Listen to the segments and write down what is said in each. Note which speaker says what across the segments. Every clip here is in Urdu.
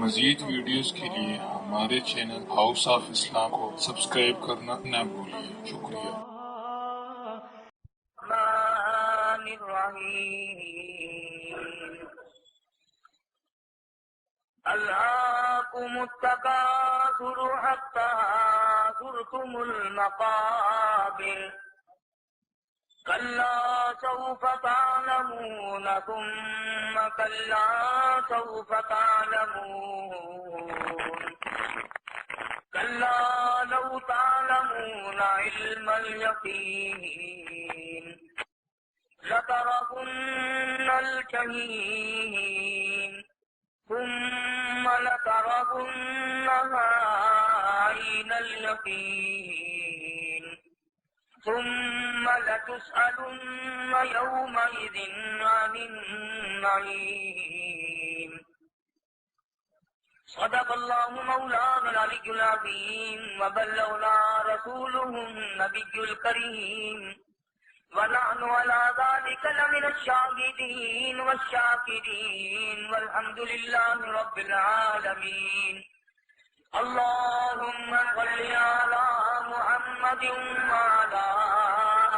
Speaker 1: مزید ویڈیوز کے لیے ہمارے چینل ہاؤس آف اسلام کو سبسکرائب کرنا نہ بھولیے۔ شکریہ۔
Speaker 2: الرحمن الرحیم ألهاكم التكاثر حتى زرتم المقابر كلا سوف تعلمون ثم كلا سوف تعلمون كلا لو تعلمون علم اليقين لترون الجحيم ثم لترونها عين اليقين ثم لتسألن يومئذ عن النعيم صدق الله مولانا العلي العظيم وبلغنا رسوله النبي الكريم ونحن على ذلك لمن الشاهدين والشاكرين والحمد لله رب العالمين اللهم صل على محمد وعلى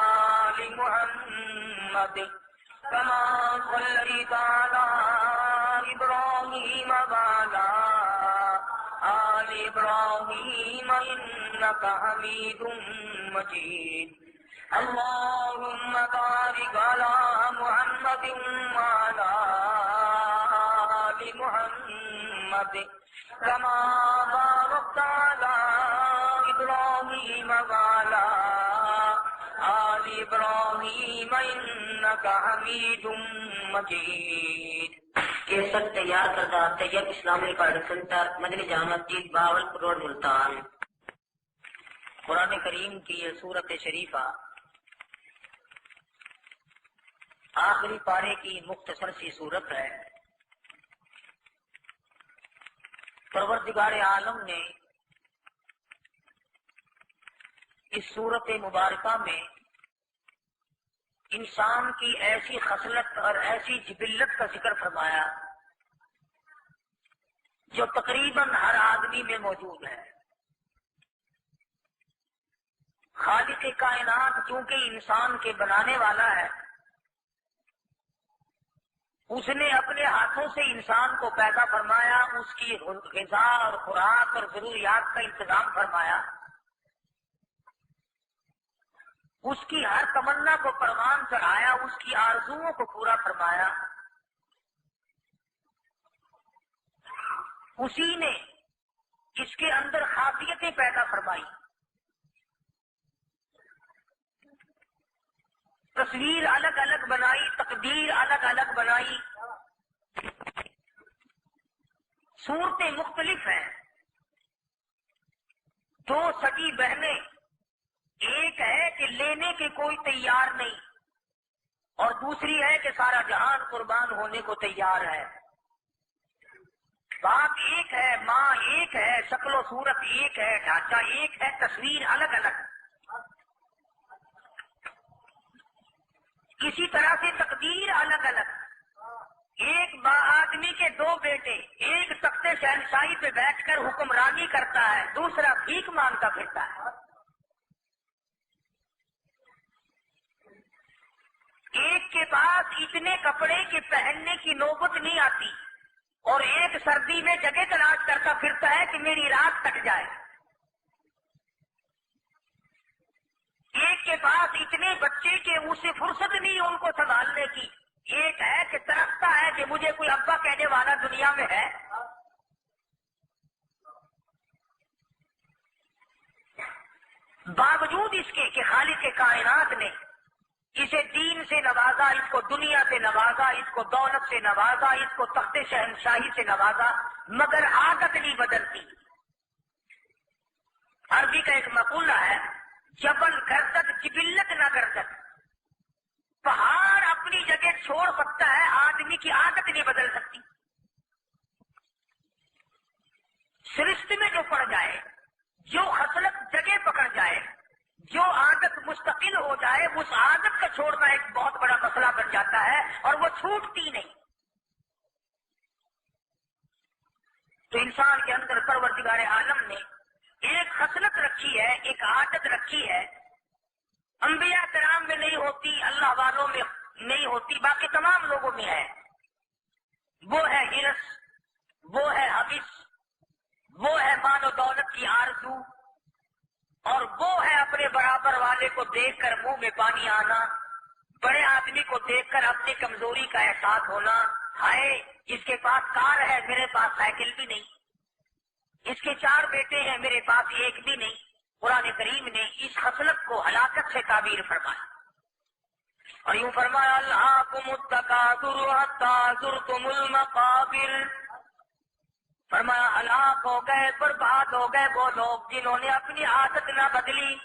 Speaker 2: آل محمد كما صليت على إبراهيم وعلى آل إبراهيم إنك حميد مجيد اللهم بارك على محمد وعلى آل محمد كما باركت على إبراهيم وعلى آل إبراهيم إنك حميد مجيد۔
Speaker 3: کیسٹ تیار کردہ طیب اسلامی ریکارڈنگ سینٹر مدنی جامع مسجد بہاولپور روڈ ملتان۔ قرآن کریم کی یہ سورت شریفہ آخری پارے کی مختصر سی صورت ہے۔ پروردگار عالم نے اس صورت مبارکہ میں انسان کی ایسی خصلت اور ایسی جبلت کا ذکر فرمایا جو تقریباً ہر آدمی میں موجود ہے۔ خالق کائنات چونکہ انسان کے بنانے والا ہے، اس نے اپنے ہاتھوں سے انسان کو پیدا فرمایا، اس کی غذا اور خوراک اور ضروریات کا انتظام فرمایا، اس کی ہر تمنا کو پروان چڑھایا، اس کی آرزوؤں کو پورا فرمایا۔ اسی نے اس کے اندر خاصیتیں پیدا فرمائی، تصویر الگ الگ بنائی، تقدیر الگ الگ بنائی، صورتیں مختلف ہیں۔ دو سگی بہنیں، ایک ہے کہ لینے کے کوئی تیار نہیں اور دوسری ہے کہ سارا جہان قربان ہونے کو تیار ہے۔ باپ ایک ہے، ماں ایک ہے، شکل و صورت ایک ہے، ڈھانچہ ایک ہے، تصویر الگ الگ۔ اسی طرح سے تقدیر الگ الگ۔ ایک آدمی کے دو بیٹے، ایک تخت شہنشاہی پہ بیٹھ کر حکمرانی کرتا ہے، دوسرا بھیک مانگتا پھرتا ہے۔ ایک کے پاس اتنے کپڑے کہ پہننے کی نوبت نہیں آتی اور ایک سردی میں جگہ تلاش کرتا پھرتا ہے کہ میری رات کٹ جائے۔ ایک کے پاس اتنے بچے کہ اسے فرصت نہیں ان کو سنبھالنے کی، ایک ہے کہ ترستا ہے کہ مجھے کوئی ابا کہنے والا دنیا میں ہے۔ باوجود اس کے کہ خالق کائنات نے اسے دین سے نوازا، اس کو دنیا سے نوازا، اس کو دولت سے نوازا، اس کو تخت شہنشاہی سے نوازا، مگر عادت نہیں بدلتی۔ عربی کا ایک مقولہ ہے، جبل گردت جبلت نہ گردت۔ پہاڑ اپنی جگہ چھوڑ سکتا ہے، آدمی کی عادت نہیں بدل سکتی۔ سرشت میں جو پڑ جائے، جو خصلت جگہ پکڑ جائے، جو عادت مستقل ہو جائے، اس عادت کا چھوڑنا ایک بہت بڑا مسئلہ بن جاتا ہے اور وہ چھوٹتی نہیں۔ تو انسان کے اندر پروردگار عالم نے ایک خصلت رکھی ہے، ایک عادت رکھی ہے، انبیاء کرام میں نہیں ہوتی، اللہ والوں میں نہیں ہوتی، باقی تمام لوگوں میں ہے۔ وہ ہے ہرس، وہ ہے حوث، وہ ہے مال و دولت کی آرزو، اور وہ ہے اپنے برابر والے کو دیکھ کر منہ میں پانی آنا، بڑے آدمی کو دیکھ کر اپنی کمزوری کا احساس ہونا، ہائے اس کے پاس کار ہے میرے پاس سائیکل بھی نہیں، اس کے 4 بیٹے ہیں میرے پاس ایک بھی نہیں۔ قرآن کریم نے اس خصلت کو ہلاکت سے تعبیر فرمایا، اور یوں فرمایا الہاکم التکاثر حتی زرتم المقابر، فرمایا ہلاک ہو گئے، برباد ہو گئے وہ لوگ جنہوں نے اپنی عادت نہ بدلی،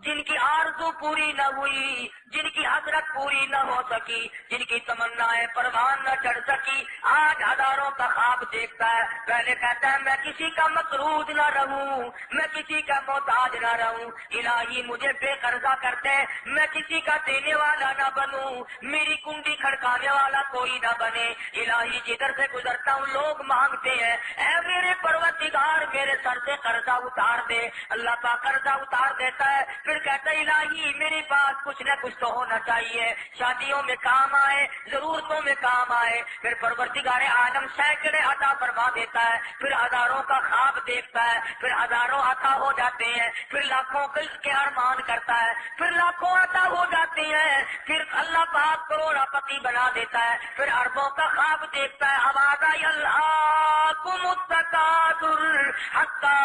Speaker 3: جن کی آرزو پوری نہ ہوئی، جن کی حسرت پوری نہ ہو سکی، جن کی تمنائیں پروان نہ چڑھ سکی، آج ہزاروں کا خواب دیکھتا ہے، پہلے کہتا ہے میں کسی کا مقروض نہ رہوں، میں کسی کا محتاج نہ رہوں، الہی مجھے بے قرضہ کر دے، میں کسی کا دینے والا نہ بنوں، میری کنڈی کھڑکانے والا کوئی نہ بنے، الہی جدھر سے گزرتا ہوں لوگ مانگتے ہیں، اے میرے پروردگار میرے سر سے قرضہ اتار دے، اللہ پاک قرضہ اتار دیتا ہے، پھر کہتا ہے الہی میرے پاس کچھ نہ کچھ تو ہونا چاہیے، شادیوں میں کام آئے، ضرورتوں میں کام آئے، پھر پروردگار عالم سینکڑے عطا فرما دیتا ہے، پھر ہزاروں کا خواب دیکھتا ہے، پھر ہزاروں عطا ہو جاتے ہیں، پھر لاکھوں کے ارمان کرتا ہے، پھر لاکھوں عطا ہو جاتے ہیں، پھر اللہ پاک کروڑا پتی بنا دیتا ہے، پھر اربوں کا خواب دیکھتا ہے، آواز آئی الہاکم التکاثر حتی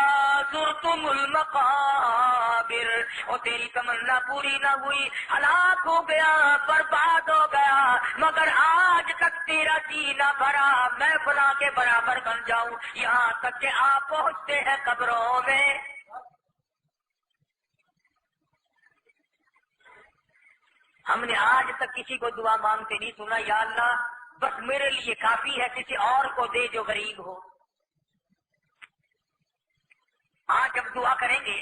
Speaker 3: زرتم المقابر، اور تیری تمنا پوری نہ ہوئی، ہلاک ہو گیا، برباد ہو گیا، مگر آج تک تیرا جی نہ بھرا میں فلاں کے برابر بن جاؤں، یہاں تک کہ آپ پہنچتے ہیں قبروں میں۔ ہم نے آج تک کسی کو دعا مانگتے نہیں سنا، یا اللہ بس میرے لیے کافی ہے، کسی اور کو دے جو غریب ہو۔ آج جب دعا کریں گے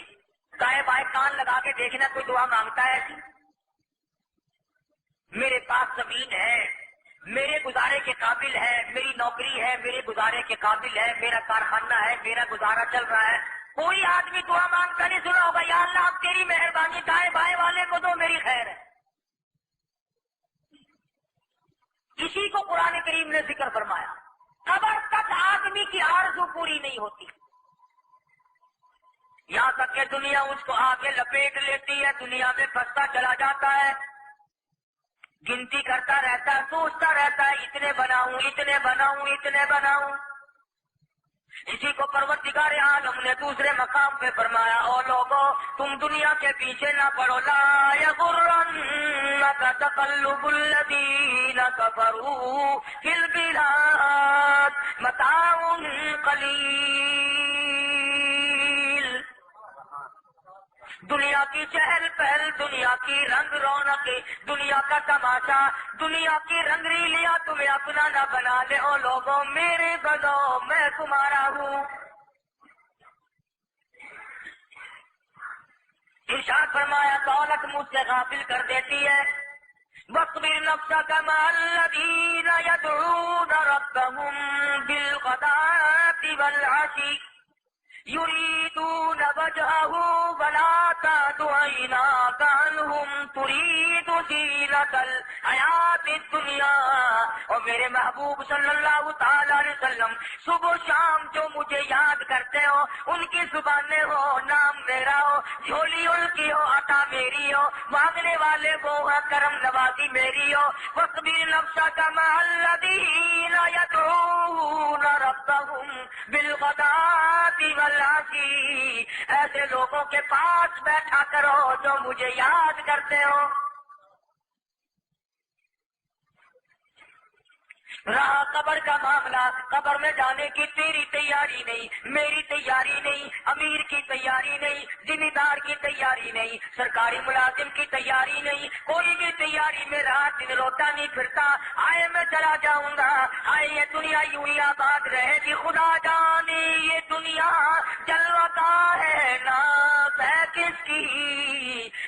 Speaker 3: دائیں بائیں کان لگا کے دیکھنا کوئی دعا مانگتا ہے ایسی؟ میرے پاس زمین ہے، میرے گزارے کے قابل ہے، میری نوکری ہے، میرے گزارے کے قابل ہے، میرا کارخانہ ہے، میرا گزارا چل رہا ہے، کوئی آدمی دعا مانگتا نہیں سنا ہوگا یا اللہ اب تیری مہربانی دائیں بائیں والے کو دو میری خیر ہے۔ اسی کو قرآن کریم نے ذکر فرمایا، قبر تک آدمی کی آرزو پوری نہیں ہوتی، یہاں تک کہ دنیا اس کو آگے لپیٹ لیتی ہے، دنیا میں پھنستا چلا جاتا ہے، گنتی کرتا رہتا ہے، سوچتا رہتا ہے اتنے بناؤں اتنے بناؤں اتنے بناؤں۔ اسی کو پروردگار عالم نے دوسرے مقام پہ فرمایا، او لوگو تم دنیا کے پیچھے نہ پڑو، لا یغرنک تقلب الذین کفروا فی البلاد متاع قلیل۔ دنیا کی چہل پہل، دنیا کی رنگ رونق، دنیا کا تماشا، دنیا کی رنگ ریلیاں تمہیں اپنا نہ بنا لے، او لوگوں میرے بنو میں تمہارا ہوں۔ ارشاد فرمایا دولت مجھ سے غافل کر دیتی ہے، وَاصْبِرْ نَفْسَكَ مَعَ الَّذِينَ يَدْعُونَ رَبَّهُمْ بِالْغَدَاةِ وَالْعَشِيِّ يريدون وجهه ولا تعد عيناك عنهم تريد زينة الحياة الدنيا۔ اور میرے محبوب صلی اللہ تعالی علیہ وسلم صبح و شام جو مجھے یاد کرتے ہو، ان کی زبانیں ہو، نام میرا ہو، جھولی ان کی ہو، عطا میری ہو، مانگنے والے وہ ہیں، کرم نوازی میری ہو۔ وَاصْبِرْ نَفْسَكَ مَعَ الَّذِينَ يَدْعُونَ رَبَّهُمْ بِالْغَدَاةِ وَالْعَشِيِّ، ایسے لوگوں کے پاس بیٹھا کرو جو مجھے یاد کرتے ہو۔ رہا قبر کا معاملہ، قبر میں جانے کی تیری تیاری نہیں، میری تیاری نہیں، امیر کی تیاری نہیں، ذمہ دار کی تیاری نہیں، سرکاری ملازم کی تیاری نہیں، کوئی بھی تیاری میں رات دن روتا نہیں پھرتا، آئے میں چلا جاؤں گا، آئے یہ دنیا یوں ہی آباد رہے گی، خدا جانے یہ دنیا جلوہ کا ہے ناز ہے کس کی،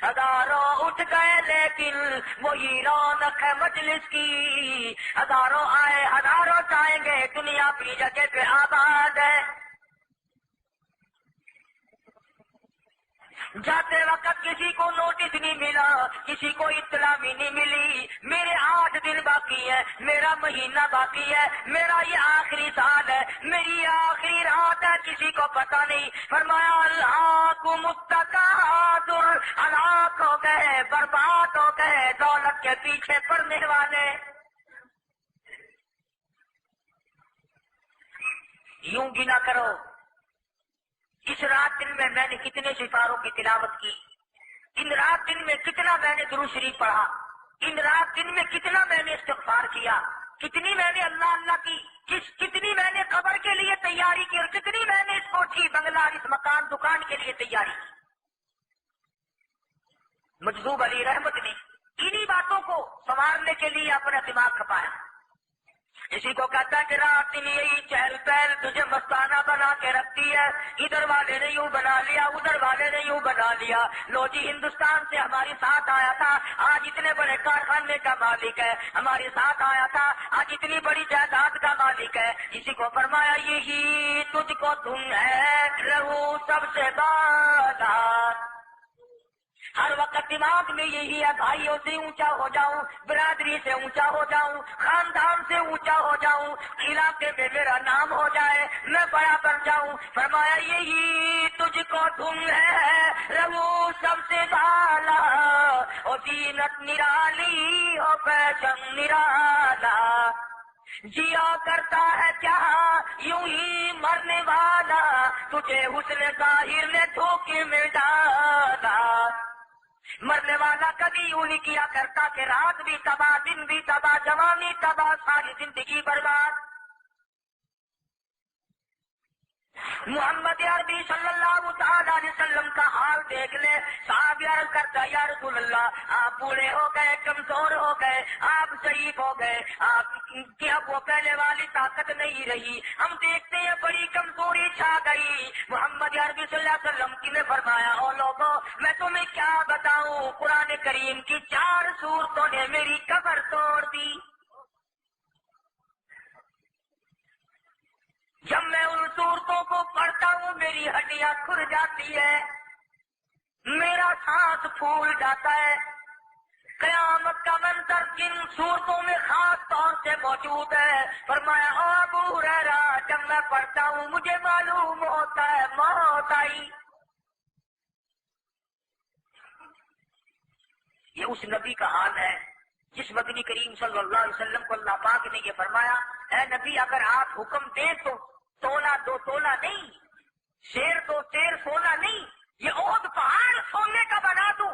Speaker 3: ہزاروں اٹھ گئے لیکن وہی رونق ہے مجلس کی، ہزاروں آئے ہزاروں جائیں گے، دنیا اپنی جگہ پہ آباد ہے۔ جاتے وقت کسی کو نوٹس نہیں ملا، کسی کو اطلاع بھی نہیں ملی، میرے 8 دن باقی ہے، میرا مہینہ باقی ہے، میرا یہ آخری سال ہے، میری یہ آخری رات ہے، کسی کو پتہ نہیں۔ فرمایا الہاکم التکاثر، ہلاک ہو گئے، برباد ہو گئے دولت کے پیچھے پڑنے والے۔ یوں گنا کرو اس رات دن میں نے کتنے سپاروں کی تلاوت کی، ان رات دن میں کتنا میں نے درود شریف پڑھا، ان رات دن میں کتنا میں نے استغفار کیا، کتنی میں نے اللہ اللہ کی، کتنی میں نے قبر کے لیے تیاری کی، اور کتنی میں نے اس کوٹھی بنگلہ اس مکان دکان کے لیے تیاری کی۔ مجذوب علی رحمت نے انہی باتوں کو سنوارنے کے لیے اپنا دماغ کھپایا۔ اسی کو کہتا ہے کہ رات دن یہی چہل پہل تجھے مستانہ بنا کے رکھتی ہے، ادھر والے نے یوں بنا لیا، ادھر والے نے یوں بنا لیا۔ لو جی ہندوستان سے ہمارے ساتھ آیا تھا، آج اتنے بڑے کارخانے کا مالک ہے، ہمارے ساتھ آیا تھا، آج اتنی بڑی جائیداد کا مالک ہے۔ اسی کو فرمایا یہی تجھ کو دھن ہے رہو سب سے بالا، ہر وقت دماغ میں یہی ہے، بھائیوں سے اونچا ہو جاؤں، برادری سے اونچا ہو جاؤں، خاندان سے اونچا ہو جاؤں، علاقے میں میرا نام ہو جائے، میں بڑا بن جاؤں۔ فرمایا یہی تجھ کو دھن ہے رہو سب سے بالا، او زینت نرالی ہو فیشن نرالا، جیا کرتا ہے کیا یوں ہی مرنے والا، تجھے حسن ظاہر نے دھوکے میں ڈالا۔ مرنے والا کبھی یوں نہیں کیا کرتا کہ رات بھی تباہ، دن بھی تباہ، جوانی تباہ، ساری زندگی برباد۔ محمد عربی صلی اللہ تعالی علیہ وسلم کا حال دیکھ لے۔ صحابی عرض کرتا یا رسول اللہ آپ بوڑھے ہو گئے، کمزور ہو گئے، آپ ضعیف ہو گئے، آپ کی اب وہ پہلے والی طاقت نہیں رہی، ہم دیکھتے ہیں بڑی کمزوری چھا گئی۔ محمد عربی صلی اللہ علیہ وسلم کی نے فرمایا او لوگوں میں تمہیں کیا بتاؤں، قرآن کریم کی 4 سورتوں نے میری کمر توڑ دی۔ جب میں ان صورتوں کو پڑھتا ہوں میری ہڈیاں کھل جاتی ہے، میرا سانس پھول جاتا ہے۔ قیامت کا منظر جن صورتوں میں خاص طور سے موجود ہے، فرمایا او ابو ہریرہ جب میں پڑھتا ہوں مجھے معلوم ہوتا ہے موت آئی۔ یہ اس نبی کا حال ہے جس مدنی کریم صلی اللہ علیہ وسلم کو اللہ پاک نے یہ فرمایا اے نبی اگر آپ حکم دیں تو تولہ 2 تولہ نہیں، شیر 2 شیر سونا نہیں، یہ احد پہاڑ سونے کا بنا دوں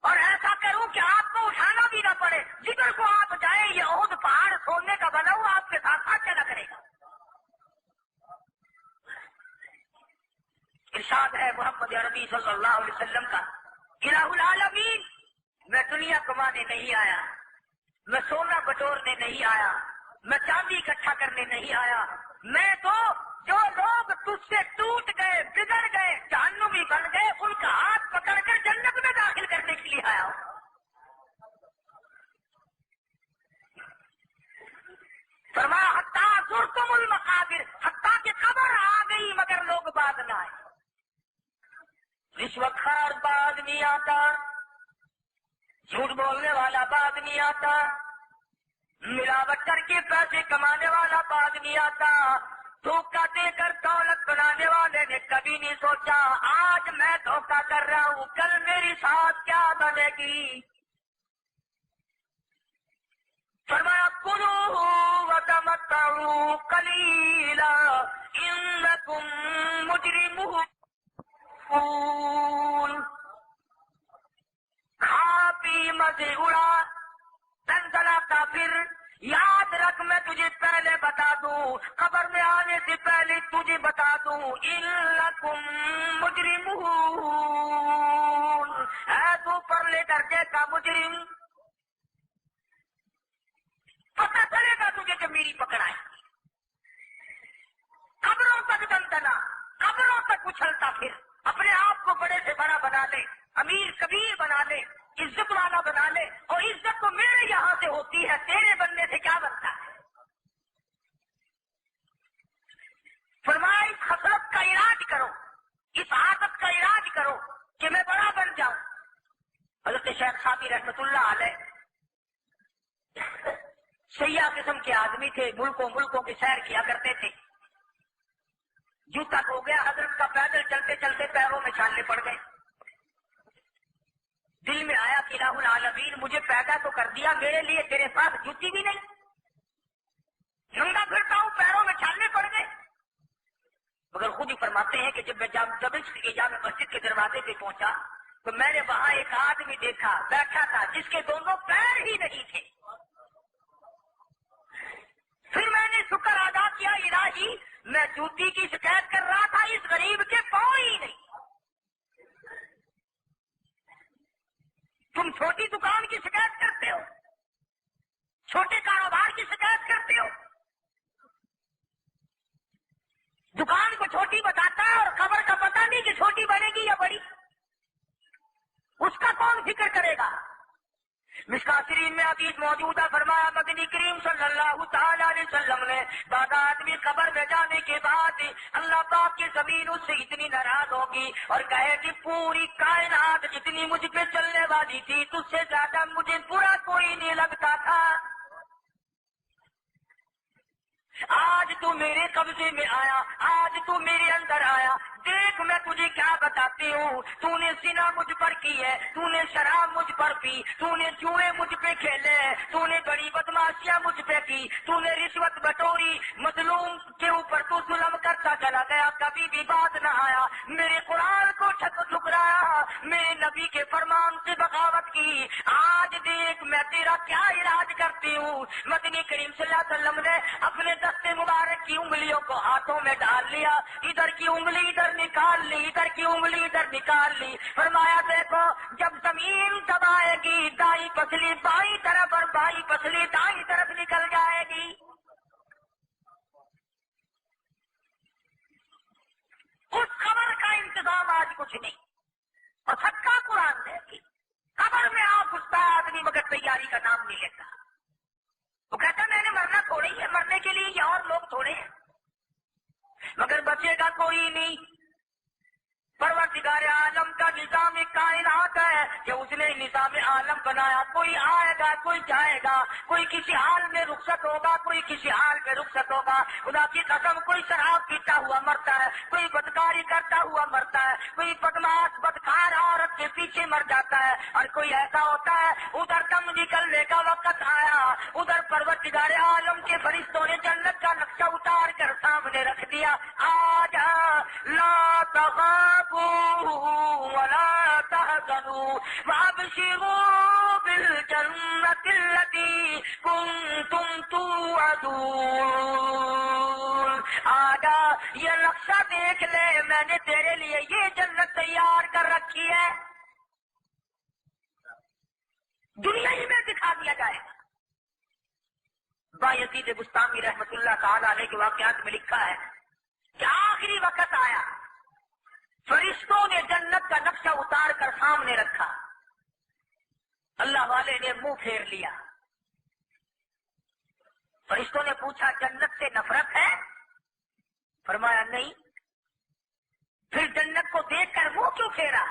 Speaker 3: اور ایسا کروں کہ آپ کو اٹھانا بھی نہ پڑے، جدھر کو آپ جائیں یہ احد پہاڑ سونے کا بنا ہوا آپ کے ساتھ ساتھ چلا کرے گا۔ ارشاد ہے محمد عربی صلی اللہ علیہ وسلم کا الہ العالمین میں دنیا کمانے نہیں آیا، میں سونا بٹورنے نہیں آیا، میں چاندی اکٹھا کرنے نہیں آیا، میں تو جو لوگ تجھ سے ٹوٹ گئے، بگڑ گئے، جہنمی بن گئے ان کا ہاتھ پکڑ کر جنت میں داخل کرنے کے لیے آیا ہوں۔ فرمایا حتیٰ زرتم المقابر، حتیٰ کہ قبر آ گئی مگر لوگ بعد نہ آئے۔ رشوت خوار بعد نہیں آتا، جھوٹ بولنے والا بعد نہیں آتا، ملاوٹ کر کے پیسے کمانے والا بعد نہیں آتا، دھوکہ دے کر دولت بنانے والے نے کبھی نہیں سوچا آج میں دھوکہ کر رہا ہوں کل میری ساتھ کیا بنے گی۔ فرمایا کلوا وتمتعوا قلیلا انکم مجرمون، کھا پی مزے اڑا تنزلہ کافر، یاد رکھ میں تجھے پہلے بتا دوں، قبر میں آنے سے پہلے تجھے بتا دوں انکم مجرمون، ہے تو پرلے درجے کا مجرم، پتہ چلے گا تجھے کہ میری پکڑ آئی۔ قبروں تک دندنا، قبروں تک اچھلتا پھر، اپنے اپنے آپ کو بڑے سے بڑا بنا لے، امیر کبیر بنا لے، عزت والا بنا لے، اور عزت تو میرے یہاں سے ہوتی ہے، تیرے بننے سے کیا بنتا ہے؟ فرمایا اس خصلت کا علاج کرو، اس عادت کا علاج کرو کہ میں بڑا بن جاؤں۔ حضرت شیخ صابی رحمت اللہ علیہ سیاح قسم کے آدمی تھے، ملکوں کی سیر کیا کرتے تھے۔ جوتا ہو گیا حضرت کا، پیدل چلتے چلتے پیروں میں چھالے پڑ گئے۔ دل میں آیا کہ الہ العالمین مجھے پیدا تو کر دیا، میرے لیے تیرے پاس جوتی بھی نہیں، ننگا پھرتا ہوں، پیروں میں چھالے پڑ گئے۔ مگر خود ہی فرماتے ہیں کہ جب میں دمشق کی جامع مسجد کے دروازے پہ پہنچا تو میں نے وہاں ایک آدمی دیکھا بیٹھا تھا جس کے دونوں پیر ہی نہیں تھے۔ پھر میں نے شکر ادا کیا، الہی میں جوتی کی شکایت کر رہا تھا، اس غریب کے پاؤں ہی نہیں۔ تم چھوٹی دکان کی شکایت کرتے ہو، چھوٹے کاروبار کی شکایت کرتے ہو، دکان کو چھوٹی بتاتا ہے اور خبر کا پتہ نہیں کہ چھوٹی بنے گی یا بڑی، اس کا کون فکر کرے گا؟ مشکاۃ شریف میں حدیث موجود ہے، فرمایا مدنی کریم صلی اللہ تعالی علیہ وسلم نے بعد آدمی قبر میں جانے کے بعد اللہ پاک کی زمین اس سے اتنی ناراض ہوگی اور کہے کہ پوری کائنات جتنی مجھ پہ چلنے والی تھی تجھ سے زیادہ مجھے برا کوئی نہیں لگتا تھا، آج تو میرے قبضے میں آیا، آج تو میرے اندر آیا، دیکھ میں تجھے کیا بتاتی ہوں، تو نے زنا مجھ پر کی ہے، تو نے شراب مجھ پر پی، تو نے جوئے مجھ پہ کھیلے، تو نے بڑی بدماشیاں مجھ پہ کی، تو نے رشوت بٹوری، مظلوم کے اوپر تو ظلم کرتا چلا گیا، کبھی بھی بات نہ آیا، میرے قرآن کو ٹھکرایا، میرے نبی کے فرمان سے بغاوت کی، آج دیکھ میں تیرا کیا علاج کرتی ہوں۔ مدنی کریم صلی اللہ علیہ وسلم نے اپنے دستے مبارک کی انگلیوں کو ہاتھوں میں ڈال لیا، ادھر کی انگلی ادھر نکال لی، ادھر کی انگلی ادھر نکال لی، فرمایا دیکھو جب زمین دبائے گی دائیں پسلی بائیں طرف اور بائیں پسلی دائیں طرف نکل جائے گی۔ اس خبر کا انتظام آج کچھ نہیں، اور صدقہ قرآن ہے کہ قبر میں آپ گھستا ہے آدمی مگر تیاری کا نام نہیں لیتا، وہ کہتا میں نے مرنا تھوڑے ہی ہے، مرنے کے لیے یہ اور لوگ تھوڑے ہیں، مگر بچے گا کوئی نہیں۔ پروردگار عالم کا نظام کائنات ہے کہ اس نے نظام عالم بنایا، کوئی آئے گا کوئی جائے گا، کوئی کسی حال میں رخصت ہوگا کوئی کسی حال میں رخصت ہوگا، خدا کی قسم کوئی شراب پیتا ہوا مرتا ہے، کوئی بدکاری کرتا ہوا مرتا ہے، کوئی بدماش بدکار عورت کے پیچھے مر جاتا ہے، اور کوئی ایسا ہوتا ہے ادھر دم نکلنے کا وقت آیا، ادھر پروردگار عالم کے فرشتوں نے جنت کا نقشہ اتار کر سامنے رکھ دیا، آجا لا تخافوا ولا تحزنوا وابشروا بالجنة التي كنتم توعدون۔ آجا یہ نقشہ دیکھ لے، میں نے تیرے لیے یہ جنت تیار کر رکھی ہے، دنیا ہی میں دکھا دیا جائے گا۔ بایزید بستامی رحمت اللہ تعالی علیہ کے واقعات میں لکھا ہے کہ آخری وقت آیا، فرشتوں نے جنت کا نقشہ اتار کر سامنے رکھا، اللہ والے نے منہ پھیر لیا، فرشتوں نے پوچھا جنت سے نفرت ہے؟ فرمایا نہیں، پھر جنت کو دیکھ کر منہ کیوں پھیرا؟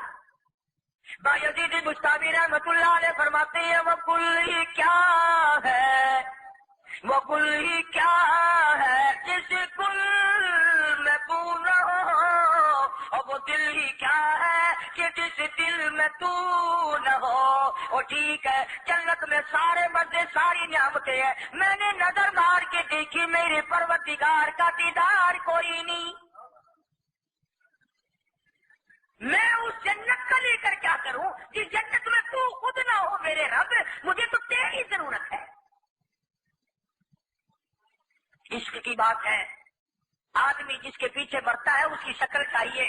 Speaker 3: بایزید بستامی رحمت اللہ علیہ فرماتے ہیں وہ کل ہی کیا ہے، وہ کل ہی کیا ہے جس کل میں تو نہ ہو، اور وہ دل ہی کیا ہے کہ جس دل میں تو نہ ہو۔ اور ٹھیک ہے جنت میں سارے مزے ساری نعمتیں ہیں، میں نے نظر مار کے دیکھی میرے پروردگار کا دیدار کوئی نہیں، میں اس جنت کا لے کر کیا کروں جس جنت میں تو خود نہ ہو میرے رب، مجھے تو تیری ضرورت ہے۔ عشق کی بات ہے، آدمی جس کے پیچھے مرتا ہے اس کی شکل چاہیے،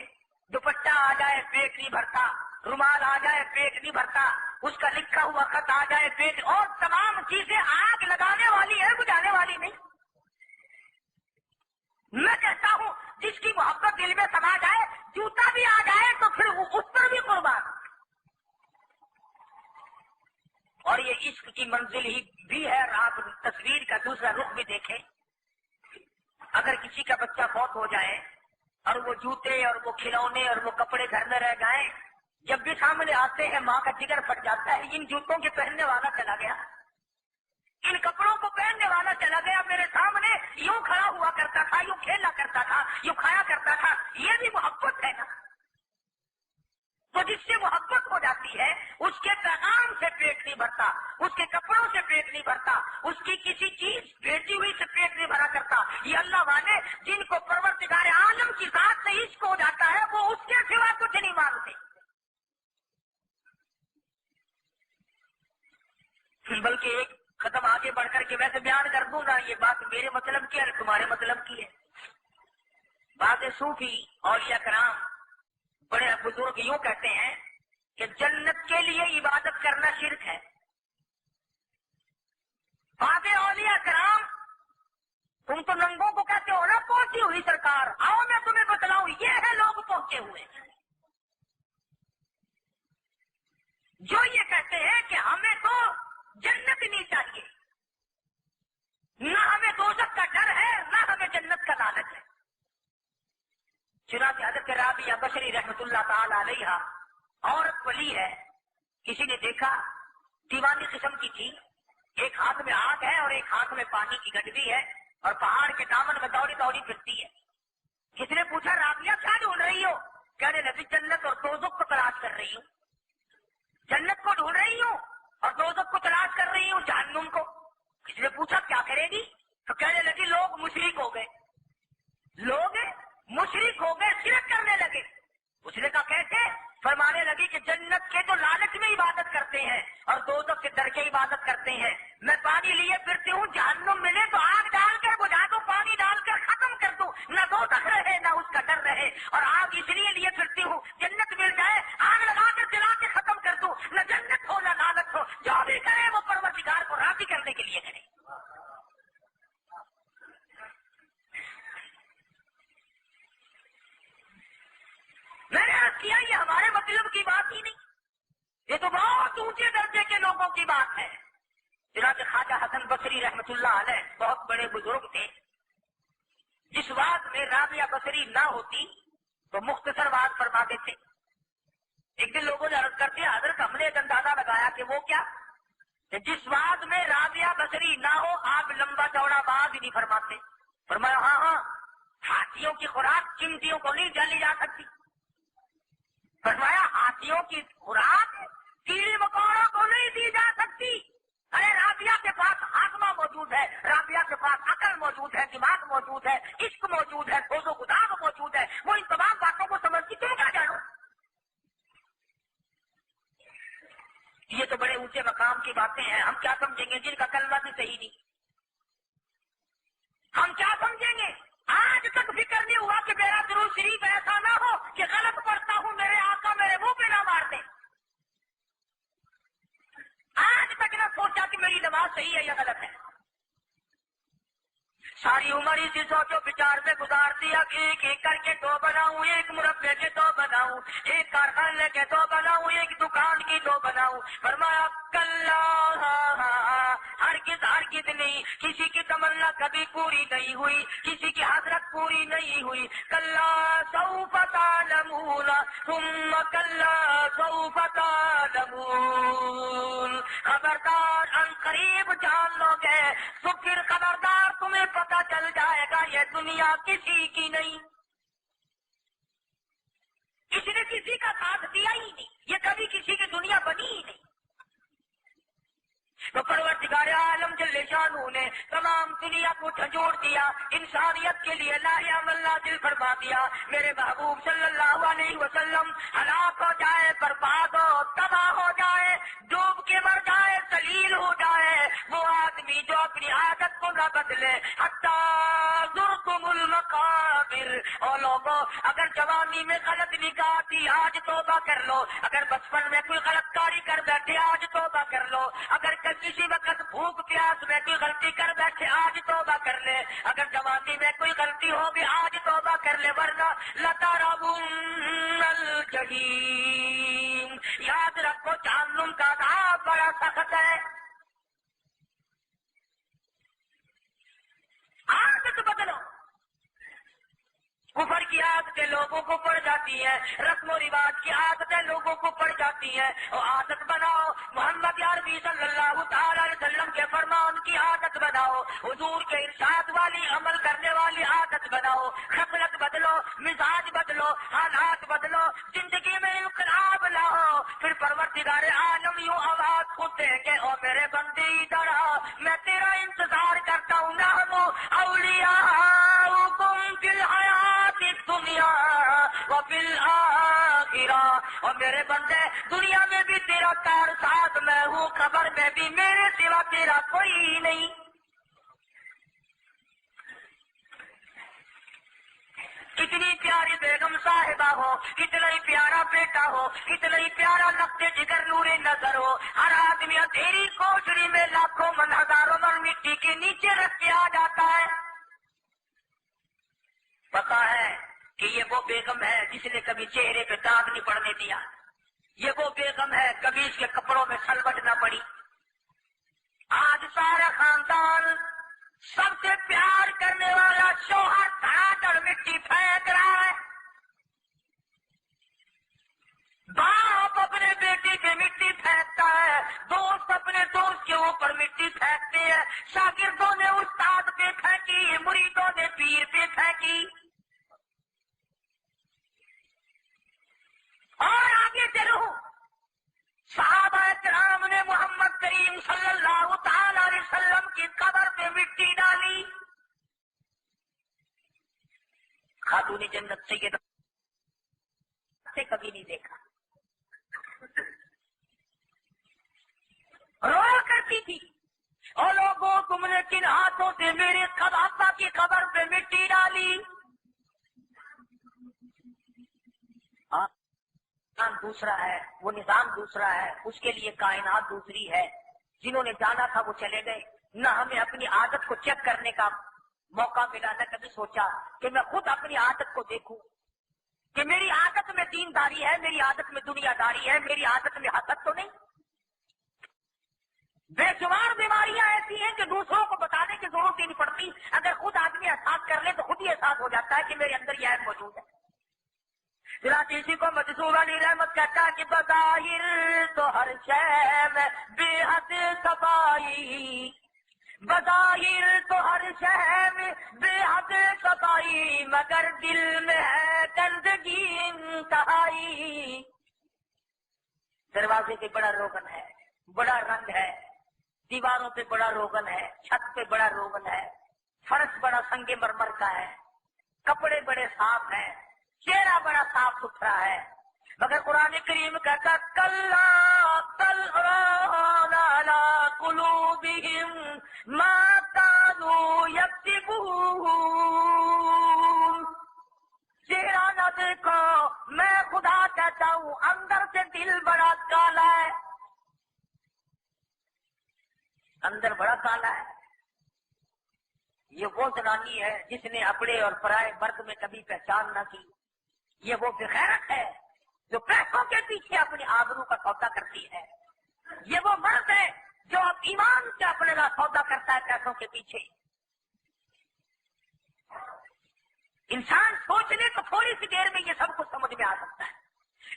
Speaker 3: دوپٹہ آ جائے پیٹ نہیں بھرتا، رومال آ جائے پیٹ نہیں بھرتا، اس کا لکھا ہوا خط آ جائے پیٹ، اور تمام چیزیں آگ لگانے والی ہے بجھانے والی نہیں۔ میں کہتا ہوں جس کی محبت دل میں سما جائے، جوتا بھی آ جائے تو پھر وہ اس پر بھی قربان. اور یہ عشق کی منزل ہی بھی ہے. اور آپ تصویر کا دوسرا رخ بھی دیکھیں. اگر کسی کا بچہ فوت ہو جائے اور وہ جوتے اور وہ کھلونے اور وہ کپڑے گھر میں رہ جائیں، جب بھی سامنے آتے ہیں ماں کا جگر پھٹ جاتا ہے. ان جوتوں کے پہننے والا چلا گیا، ان کپڑوں کو پہننے والا چلا گیا، میرے سامنے یوں کھڑا ہوا کرتا تھا، یوں کھیلا کرتا تھا، یوں کھایا کرتا تھا. یہ بھی محبت ہے نا. تو جس سے محبت ہو جاتی ہے اس کے پیغام سے پیٹ نہیں بھرتا، اس کے کپڑوں سے پیٹ نہیں بھرتا، اس کی کسی چیز بھیجی ہوئی سے پیٹ نہیں بھرا کرتا. یہ اللہ والے جن کو پروردگار عالم کی ذات سے عشق ہو جاتا ہے وہ اس کے سوا کچھ نہیں مانگتے. بلکہ ایک قدم آگے بڑھ کر کے ویسے بیان کر دوں گا، یہ بات میرے مطلب کی ہے، تمہارے مطلب کی ہے. بعض صوفی اولیاء کرام بڑے بزرگ یوں کہتے ہیں کہ جنت کے لیے عبادت کرنا شرک ہے. بعض اولیاء کرام تم تو ننگوں کو کہتے ہو نا پہنچی ہوئی سرکار، آؤ میں تمہیں بتلاؤں، یہ ہے لوگ پہنچے ہوئے جو یہ کہتے ہیں کہ ہمیں تو جنت نہیں چاہیے، نہ ہمیں دوزخ کا ڈر ہے نہ ہمیں جنت کا لالچ ہے. چنانچہ حضرت رابعہ بصری رحمۃ اللہ تعالی علیہا عورت ولی ہے، کسی نے دیکھا دیوانی قسم کی تھی، ایک ہاتھ میں آگ ہے اور ایک ہاتھ میں پانی کی گڈی ہے اور پہاڑ کے دامن میں دوڑی دوڑی پھرتی ہے. کسی نے پوچھا رابعہ کیا ڈھونڈ رہی ہو؟ کہنے لگی جنت اور دوزخ کو تلاش کر رہی ہوں، جنت کو ڈھونڈ رہی ہوں اور دوزخ کو تلاش کر رہی ہوں، جہنم کو. کسی نے پوچھا کیا کرے گی؟ تو کہنے لگی لوگ مشرک ہو گئے، لوگ مشرک ہو گئے، شرک کرنے لگے. اس نے کہا کیسے؟ فرمانے لگی کہ جنت کے تو لالچ میں عبادت کرتے ہیں اور دوزخ کے ڈر کے عبادت کرتے ہیں. میں پانی لیے پھرتی ہوں، جہنم ملے تو آگ ڈال کر بجھا دوں، پانی ڈال کر ختم کر دوں، نہ دوزخ رہے نہ اس کا ڈر رہے. اور آگ اس لیے پھرتی ہوں جنت مل جائے، آگ لگا کر جلا کے ختم کر دوں، نہ جنت ہو نہ لالچ ہو. جو بھی کرے وہ پروردگار کو راضی کرنے کے لیے کرے. میں نے عرض کیا یہ ہمارے مطلب کی بات ہی نہیں، یہ تو بہت اونچے درجے کے لوگوں کی بات ہے. چنانچہ خواجہ حسن بصری رحمۃ اللہ علیہ بہت بڑے بزرگ تھے. جس بات میں رابعہ بصری نہ ہوتی تو مختصر بات فرماتے تھے. ایک دن لوگوں نے عرض کرتے حضرت ہم نے ایک اندازہ لگایا کہ وہ کیا، کہ جس بات میں رابعہ بصری نہ ہو آپ لمبا چوڑا بات ہی نہیں فرماتے. فرمایا ہاں ہاں، ہاتھیوں کی خوراک چمٹیوں کو نہیں ڈالی جا سکتی. فرمایا ہاتھیوں کی خوراک کیڑے مکوڑوں کو نہیں دی جا سکتی. ارے رابعہ کے پاس ہاضمہ موجود ہے، رابعہ کے پاس عقل موجود ہے، دماغ موجود ہے، عشق موجود ہے، فوز و خداغ موجود ہے، وہ ان تمام باتوں کو سمجھتی تم کیا جانو. یہ تو بڑے اونچے مقام کی باتیں ہیں، ہم کیا سمجھیں گے جن کا کلمہ بھی صحیح نہیں؟ ہم کیا سمجھیں گے؟ آج تک فکر نہیں ہوا کہ میرا درود شریف ایسا نہ ہو کہ غلط پڑھتا ہوں میرے آقا میرے منہ پہ نہ مار دیں. آج تک نہ سوچا کہ میری نماز صحیح ہے یا غلط ہے. ساری عمر اسی سوچو بچار سے گزار دیا کہ ایک ایک کر کے 2 بناؤں، ایک مربے کے 2 بناؤں، ایک کارخانے کے 2 بناؤں، ایک دکان کی 2 بناؤں. فرمایا کلا ہرگز ہرگز نہیں، کسی کی تمنا کبھی پوری نہیں ہوئی، کسی کی حسرت پوری نہیں ہوئی. کلا سوف تعلمون ثم کلا سوف تعلمون. خبردار ان قریب جان لو گے تو پھر خبردار تمہیں پتہ چل جائے گا یہ دنیا کسی کی نہیں. اس نے کسی کا ساتھ دیا ہی نہیں، یہ کبھی کسی کی دنیا بنی ہی نہیں. تو پروردگار عالم جل شانہ نے تمام دنیا کو جھنجھوڑ دیا، انسانیت کے لیے لا عمل نازل فرما دیا. میرے محبوب صلی اللہ علیہ وسلم ہلاک ہو جائے، برباد ہو، تباہ ہو جائے، ڈوب کے مر جائے، ذلیل ہو جائے وہ آدمی جو اپنی عادت کو نہ بدلے. حتی زرتم المقابر. اور لوگوں اگر جوانی میں غلط نگاہ تھی آج توبہ کر لو، اگر بچپن میں کوئی غلط کاری کر بیٹھے آج توبہ کر لو، اگر کسی وقت بھوک پیاس میں کوئی غلطی کر بیٹھے آج توبہ کر لے، اگر جوانی میں کوئی غلطی ہوگی آج توبہ کر لے ورنہ لترون الجحیم. یاد رکھو جہنم کا عذاب بڑا سخت ہے. عادت بدلو. کفر کی عادتیں لوگوں کو پڑ جاتی ہیں، رسم و رواج کی عادتیں لوگوں کو پڑ جاتی ہیں، اور عادت بناؤ محمد عربی صلی اللہ تعالی علیہ وسلم کے فرمان کی عادت بناؤ، حضور کے ارشاد والی عمل کرنے والی عادت بناؤ. خصلت بدلو، مزاج بدلو، حالات بدلو، زندگی میں انقلاب لاؤ. پھر پروردگار عالم یوں آواز خود دیں گے، او میرے بندے ادھر آ، میں تیرا انتظار کرتا ہوں. نحن اولیاؤکم فی الحیات الدنیا وفی الآخرہ. اور میرے بندے دنیا میں بھی تیرا کار ساتھ میں ہوں، قبر میں بھی میرے سوا تیرا کوئی نہیں. کتنی پیاری بیگم صاحبہ ہو، کتنا ہی پیارا بیٹا ہو، کتنا ہی پیارا نقطے جگر نور نظر ہو، ہر آدمی تیری کوٹڑی میں لاکھوں من ہزاروں من مٹی کے نیچے رکھ کے آ جاتا ہے. پتا ہے کہ یہ وہ بیگم ہے جس نے کبھی چہرے پہ داغ نہیں پڑنے دیا. یہ وہ بیگم ہے کبھی اس کے کپڑوں میں سلوٹ نہ پڑی. آج سارا خاندان سب سے پیار کرنے والا شوہر دھڑا دھڑ مٹی پھینک رہا ہے. باپ اپنے بیٹے پہ مٹی پھینکتا ہے، دوست اپنے دوست کے اوپر مٹی پھینکتے ہیں، شاگردوں نے استاد پہ پھینکی، مریدوں نے پیر پہ پھینکی. اور آگے چلو، صحابہ کرام نے محمد کریم صلی اللہ تعالی علیہ وسلم کی قبر پہ مٹی ڈالی. خاتون جنت سیدہ سے کبھی نہیں دیکھا. رویا کرتی تھی، اور لوگوں تم نے کن ہاتھوں سے میرے ابا کی قبر پہ مٹی ڈالی. دوسرا ہے، وہ نظام دوسرا ہے، اس کے لیے کائنات دوسری ہے. جنہوں نے جانا تھا وہ چلے گئے. نہ ہمیں اپنی عادت کو چیک کرنے کا موقع ملا، نہ کبھی سوچا کہ میں خود اپنی عادت کو دیکھوں کہ میری عادت میں دینداری ہے، میری عادت میں دنیا داری ہے، میری عادت میں حسد تو نہیں. بے شمار بیماریاں ایسی ہیں کہ دوسروں کو بتانے کی ضرورت ہی نہیں پڑتی. اگر خود آدمی احساس کر لے تو خود ہی احساس ہو جاتا ہے کہ میرے اندر یہ عیب موجود ہے. اسی کو مجذوب علی رحمت کہتا ہے کہ بظاہر تو ہر شے میں بے حد صفائی، بظاہر تو ہر شے میں بے حد صفائی، مگر دل میں ہے گندگی انتہائی. دروازے پہ بڑا روغن ہے، بڑا رنگ ہے، دیواروں پہ بڑا روغن ہے، چھت پہ بڑا روغن ہے، فرش بڑا سنگ مرمر کا ہے، کپڑے بڑے صاف ہیں، چہرہ بڑا صاف ستھرا ہے. مگر قرآن کریم کہتا کلا بل ران علی قلوبہم ما کانوا یکسبون. چہرہ نہ دیکھو، میں خدا کہتا ہوں اندر سے دل بڑا کالا ہے، اندر بڑا کالا ہے. یہ وہ زنانی ہے جس نے اپنے اور پرائے مرد میں کبھی پہچان نہ کی. یہ وہ بغیرت ہے جو پیسوں کے پیچھے اپنی آبرو کا سودا کرتی ہے. یہ وہ مرد ہے جو ایمان سے اپنے کا سودا کرتا ہے پیسوں کے پیچھے. انسان سوچ لے تو تھوڑی سی دیر میں یہ سب کچھ سمجھ میں آ سکتا ہے.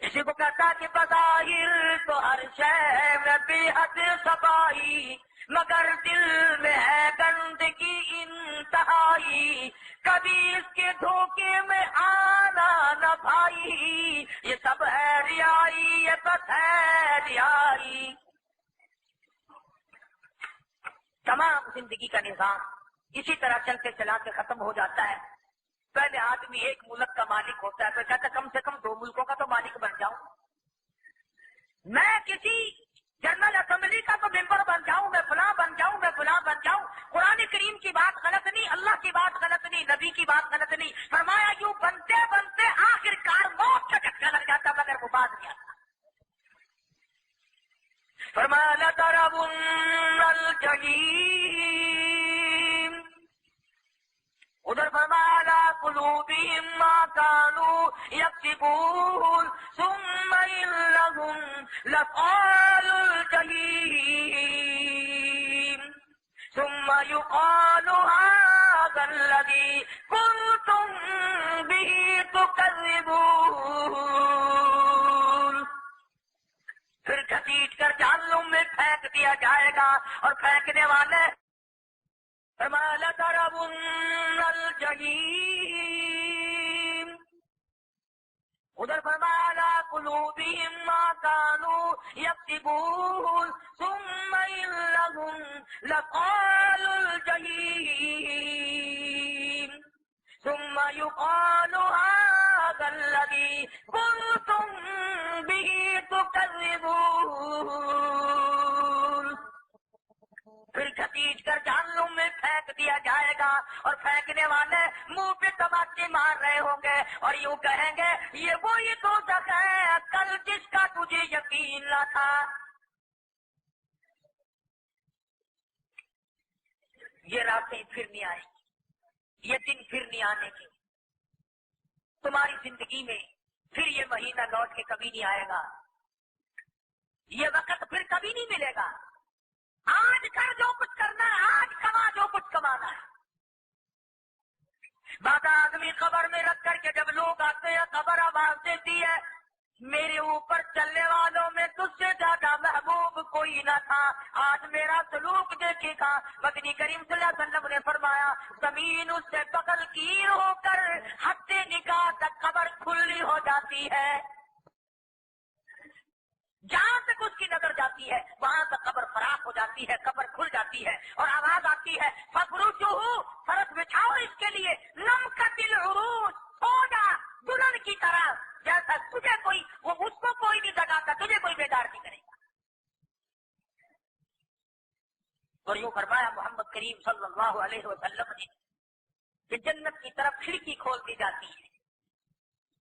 Speaker 3: اسی کو کہتا ہے کہ بظاہر تو ہر شے میں بے حد صفائی، مگر دل میں ہے گندگی انتہائی. کبھی اس کے دھوکے میں آنا نہ بھائی، یہ سب ہے ریائی، یہ بس ہے ریائی. تمام زندگی کا نظام اسی طرح چلتے چلاتے ختم ہو جاتا ہے. پہلے آدمی ایک ملک کا مالک ہوتا ہے، پھر کہتا کم سے کم 2 ملکوں کا تو مالک بن جاؤں، میں کسی جنرل اسمبلی کا تو ممبر بن جاؤں، میں فلاں بن جاؤں، میں فلاں بن جاؤں. قرآن کریم کی بات غلط نہیں، اللہ کی بات غلط نہیں، نبی کی بات غلط نہیں. فرمایا یوں بنتے بنتے آخر کار موت کا جھٹکا لگ جاتا، مگر وہ بات نہیں آتا. فرمایا لترون الجحیم. ادھر فرمایا لا قلوب قلوبهم ما كانوا يكسبون ثم إنهم لأصحاب الجحيم ثم يقال هذا الذي كنتم به تكذبون. پھر گھسیٹ کر جہنم میں پھینک دیا جائے گا اور پھینکنے والے فرمایا لَتَرَوُنَّ الْجَحِيمَ. ادھر فرمایا عَلَىٰ قُلُوبِهِمْ مَا كَانُوا يَكْسِبُونَ ثُمَّ إِنَّهُمْ لَأَصْحَابُ الْجَحِيمِ ثُمَّ يُقَالُ هَٰذَا الَّذِي كُنتُم بِهِ تُكَذِّبُونَ. پھر گھسیٹ کر جہنم میں پھینک دیا جائے گا اور پھینکنے والے منہ پہ تماچے مار رہے ہوں گے اور یوں کہیں گے یہ وہی دوزخ ہے کل جس کا تجھے یقین نہ تھا. یہ راتیں پھر نہیں آئیں گی, یہ دن پھر نہیں آنے کے. تمہاری زندگی میں پھر یہ مہینہ لوٹ کے کبھی نہیں آئے گا, یہ وقت پھر کبھی نہیں ملے گا. آج کر جو کچھ کرنا ہے, آج کما جو کچھ کمانا ہے. بعض آدمی قبر میں رکھ کر کے جب لوگ آتے ہیں قبر آواز دیتی ہے میرے اوپر چلنے والوں میں تجھ سے زیادہ محبوب کوئی نہ تھا, آج میرا سلوک دیکھے گا. مدنی کریم صلی اللہ علیہ وسلم نے فرمایا زمین اس سے بغل گیر ہو کر حد نگاہ تک قبر کھلی ہو جاتی ہے. جہاں تک اس کی نظر جاتی ہے وہاں تک قبر فراخ ہو جاتی ہے, قبر کھل جاتی ہے اور آواز آتی ہے فَفْرُشُوهُ, فرش بچھاؤ اس کے لیے, نَمْكَتِ الْعُرُوجِ, سو جا دلہن کی طرح, جیسا تجھے کوئی وہ اس کو کوئی نہیں جگاتا, تجھے کوئی بیدار نہیں کرے گا. اور یوں فرمایا محمد کریم صلی اللہ علیہ وسلم نے کہ جنت کی طرف کھڑکی کھول دی جاتی ہے,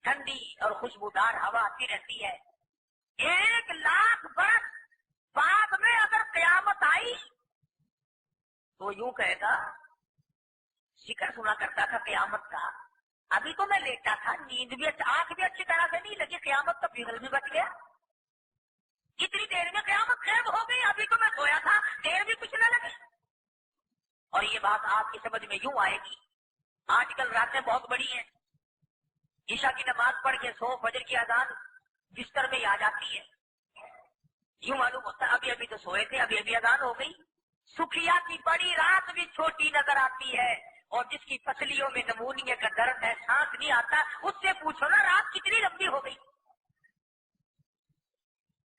Speaker 3: ٹھنڈی اور خوشبودار ہوا آتی رہتی ہے. 1,00,000 برس بعد میں اگر قیامت آئی تو یوں کہے گا, ذکر سنا کرتا تھا قیامت کا, ابھی تو میں لیٹا تھا, نیند بھی آنکھ بھی اچھی طرح سے نہیں لگی, قیامت کا پگھل بھی بچ گیا. اتنی دیر میں قیامت غائب ہو گئی, ابھی تو میں سویا تھا, دیر بھی کچھ نہ لگی. اور یہ بات آپ کی سمجھ میں یوں آئے گی, آج کل راتیں بہت بڑی ہیں, عشاء کی نماز پڑھ کے سو فجر کی اذان بستر میں آ جاتی ہے, یوں معلوم ہوتا ہے ابھی ابھی تو سوئے تھے, ابھی ابھی اذان ہو گئی. سکھیا کی بڑی رات بھی چھوٹی نظر آتی ہے, اور جس کی پسلیوں میں نمونیے کا درد ہے, سانس نہیں آتا, اس سے پوچھو نا رات کتنی لمبی ہو گئی.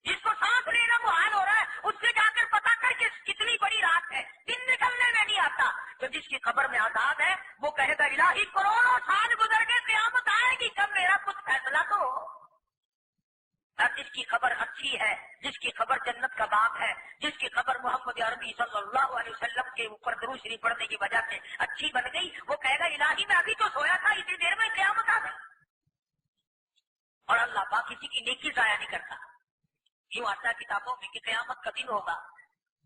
Speaker 3: جس کو سانس لینا محال ہو رہا ہے اس سے جا کر پتا کر کے کتنی بڑی رات ہے, دن نکلنے میں نہیں آتا. تو جس کی قبر میں عذاب ہے وہ کہے گا الہی کروڑوں سال گزر گئے, قیامت آئے گی کب, میرا کچھ فیصلہ تو ہو. اور جس کی خبر اچھی ہے, جس کی خبر جنت کا باب ہے, جس کی خبر محمد عربی صلی اللہ علیہ وسلم کے اوپر درود شریف پڑھنے کی وجہ سے اچھی بن گئی, وہ کہے گا الہی میں ابھی تو سویا تھا, اتنی دیر میں قیامت آ گئی. اور اللہ پاک کسی کی نیکی ضائع نہیں کرتا. یوں آتا ہے کتابوں میں کہ قیامت کا دن ہوگا.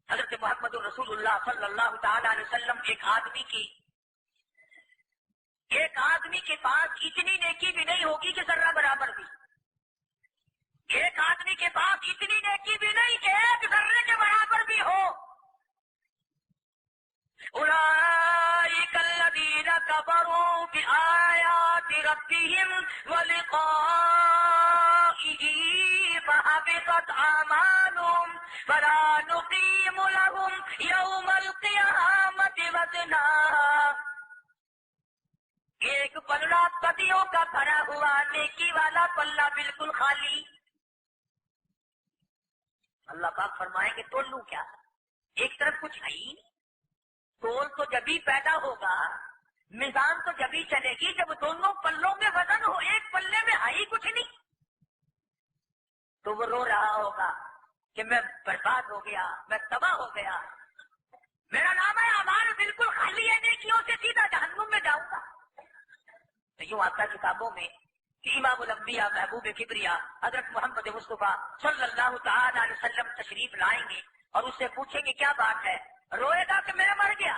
Speaker 3: حضرت محمد رسول اللہ صلی اللہ تعالی علیہ وسلم ایک آدمی کے پاس اتنی نیکی بھی نہیں ہوگی کہ ذرہ برابر بھی, ایک آدمی کے پاس اتنی نیکی بھی نہیں کہ ایک ذرے کے برابر بھی ہو. اولئک الذین کفروا بآیات ربہم ولقائہ فحبطت اعمالہم فلا نقیم لہم یوم القیامۃ وزنا. ایک پلڑا صدیوں کا بھرا ہوا, نیکی والا پلہ بالکل خالی. اللہ پاک فرمائیں گے تول لوں کیا, ایک طرف کچھ ہے ہی نہیں. تول تو جبھی پیدا ہوگا, میزان تو جبھی چلے گی جب دونوں پلوں میں وزن ہو, ایک پلے میں ہے ہی کچھ نہیں. تو وہ رو رہا ہوگا کہ میں برباد ہو گیا, میں تباہ ہو گیا, میرا نام ہے اعمال بالکل خالی ہے, نیکیوں سے سیدھا جہنم میں جاؤں گا. تو یوں آتا کتابوں میں کہ امام الانبیاء محبوب کبریا حضرت محمد مصطفیٰ صلی اللہ تعالی علیہ وسلم تشریف لائیں گے اور اس سے پوچھیں گے کیا بات ہے, روئے گا کہ میں مر گیا,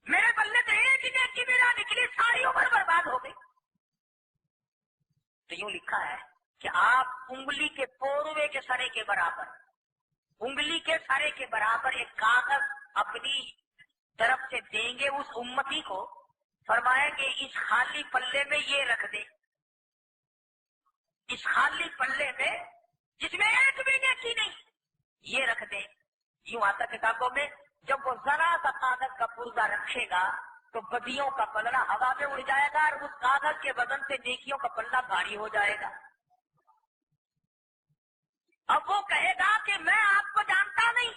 Speaker 3: میرے بلے تو ایک ہی نیکی میرا نکلی، ساری عمر برباد ہو گئی۔ تو یوں لکھا ہے کہ آپ انگلی کے پوروے کے سرے کے برابر، انگلی کے سرے کے برابر ایک کاغذ اپنی طرف سے دیں گے اس امتی کو، فرمائیں گے اس خالی پلے میں یہ رکھ دے، اس خالی پلے میں جس میں ایک بھی نیکی نہیں، یہ رکھ دے۔ یوں آتا کتابوں میں، جب وہ ذرا سا کاغذ کا پرزہ رکھے گا تو بدیوں کا پلڑا ہوا میں اڑ جائے گا اور اس کاغذ کے وزن سے نیکیوں کا پلڑا بھاری ہو جائے گا۔ اب وہ کہے گا کہ میں آپ کو جانتا نہیں،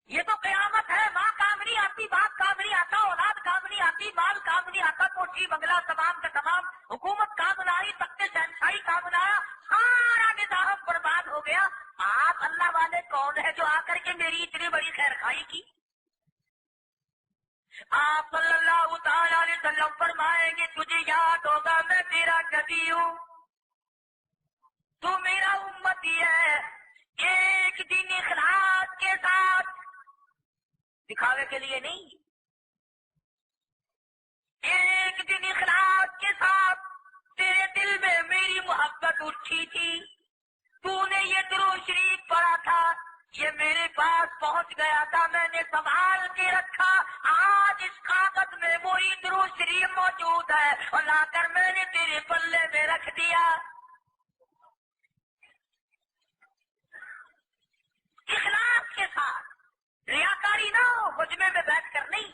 Speaker 3: یہ تو قیامت ہے، ماں کام نہیں آتی، باپ کام نہیں آتا، اولاد کام نہیں آتی، مال کام نہیں آتا، کوٹھی بنگلہ تمام کا تمام، حکومت کام نہ آئی، تخت شہنشاہی کام نہ آیا، سارا نظام برباد ہو گیا۔ آپ اللہ والے کون ہے جو آ کر کے میری اتنی بڑی خیر خائی کی؟ آپ صلی اللہ تعالی علیہ وسلم فرمائیں گے تجھے یاد ہوگا میں تیرا نبی ہوں، تو میرا امتی ہے، ایک دن اخلاص کے ساتھ، دکھاوے کے لیے نہیں، ایک دن اخلاص کے ساتھ تیرے دل میں میری محبت اٹھی تھی، تو نے یہ درود شریف پڑھا تھا، یہ میرے پاس پہنچ گیا تھا، میں نے سنبھال کے رکھا، آج اس کاغذ میں وہی درود شریف موجود ہے اور لا کر میں نے تیرے پلے میں رکھ دیا۔ اخلاص کے ساتھ، ریاکاری نہ ہو، مجمع میں بیٹھ کر نہیں۔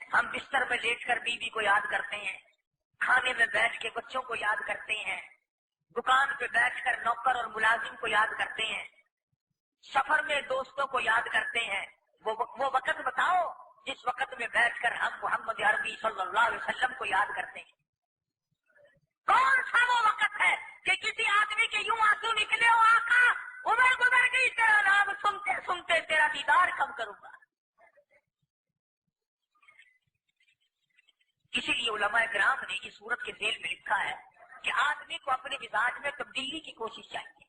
Speaker 3: ہم بستر میں لیٹ کر بیوی کو یاد کرتے ہیں، کھانے میں بیٹھ کے بچوں کو یاد کرتے ہیں، دکان پہ بیٹھ کر نوکر اور ملازم کو یاد کرتے ہیں، سفر میں دوستوں کو یاد کرتے ہیں۔ وہ وقت بتاؤ جس وقت میں بیٹھ کر ہم محمد عربی صلی اللہ علیہ وسلم کو یاد کرتے ہیں۔ کون سا وہ وقت ہے کہ کسی آدمی کے یوں آنسو نکلے ہو آقا عمر گزر گئی تیرا نام سنتے سنتے تیرا دیدار کم کروں گا؟ اسی لیے علماء کرام نے اس صورت کے ذیل میں لکھا ہے کہ آدمی کو اپنے مزاج میں تبدیلی کی کوشش چاہیے،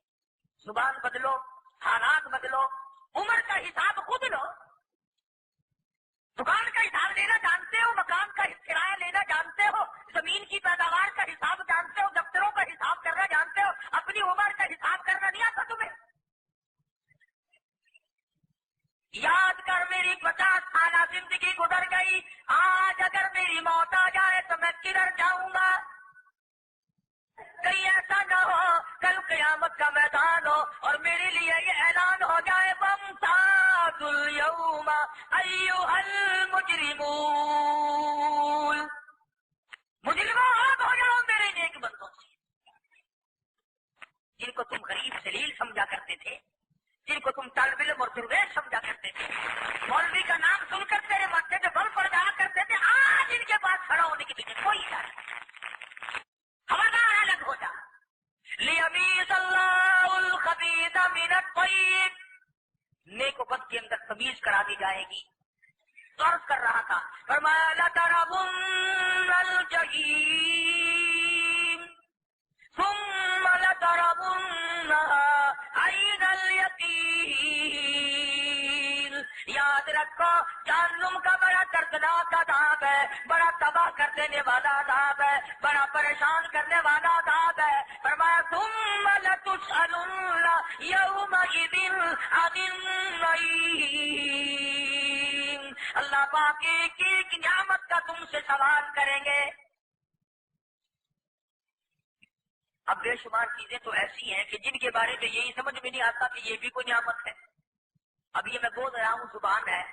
Speaker 3: زبان بدلو، حالات بدلو، عمر کا حساب خود لو، دکان کا حساب لینا جانتے ہو، مکان کا کرایہ لینا جانتے ہو، زمین کی پیداوار کا حساب جانتے ہو، دفتروں کا حساب کرنا جانتے ہو، اپنی عمر کا حساب کرنا نہیں آتا تمہیں؟ یاد کر میری 50 سالہ زندگی گزر گئی، آج اگر میری موت آ جائے تو میں کدھر جاؤں گا؟ کہیں ایسا نہ ہو کل قیامت کا میدان ہو اور میرے لیے یہ اعلان ہو جائے وامتازوا اليوم ایھا المجرمون، مجرموں آگ ہو جاؤ میرے نیک بندوں سے، جن کو تم غریب ذلیل سمجھا کرتے تھے، جن کو تم طالب علم اور درویش سمجھا کرتے تھے، مولوی کا نام سن کر تیرے ماتھے پہ بل پڑ جایا کرتے تھے، آج ان کے پاس کھڑا ہونے کی تجھے کوئی اجازت نہیں، خبردار الگ ہو جا۔ لیمیز اللہ الخبیث من الطیب، نیک و بد کے اندر تمیز کرا دی جائے گی۔ تو عرض کر رہا تھا فرمایا لترون الجحیم ثم لترونها عین الیقین، یاد رکھو جہنم کا بڑا دردناک عذاب ہے، بڑا تباہ کر دینے والا عذاب ہے، بڑا پریشان کرنے والا عذاب ہے۔ فرمایا ثم لتسألن یومئذ عن النعیم، اللہ پاک ایک ایک نعمت کا تم سے سوال کریں گے۔ اب بے شمار چیزیں تو ایسی ہیں کہ جن کے بارے میں یہی سمجھ میں نہیں آتا کہ یہ بھی کوئی نعمت ہے۔ اب یہ میں بول رہا ہوں زبان ہے،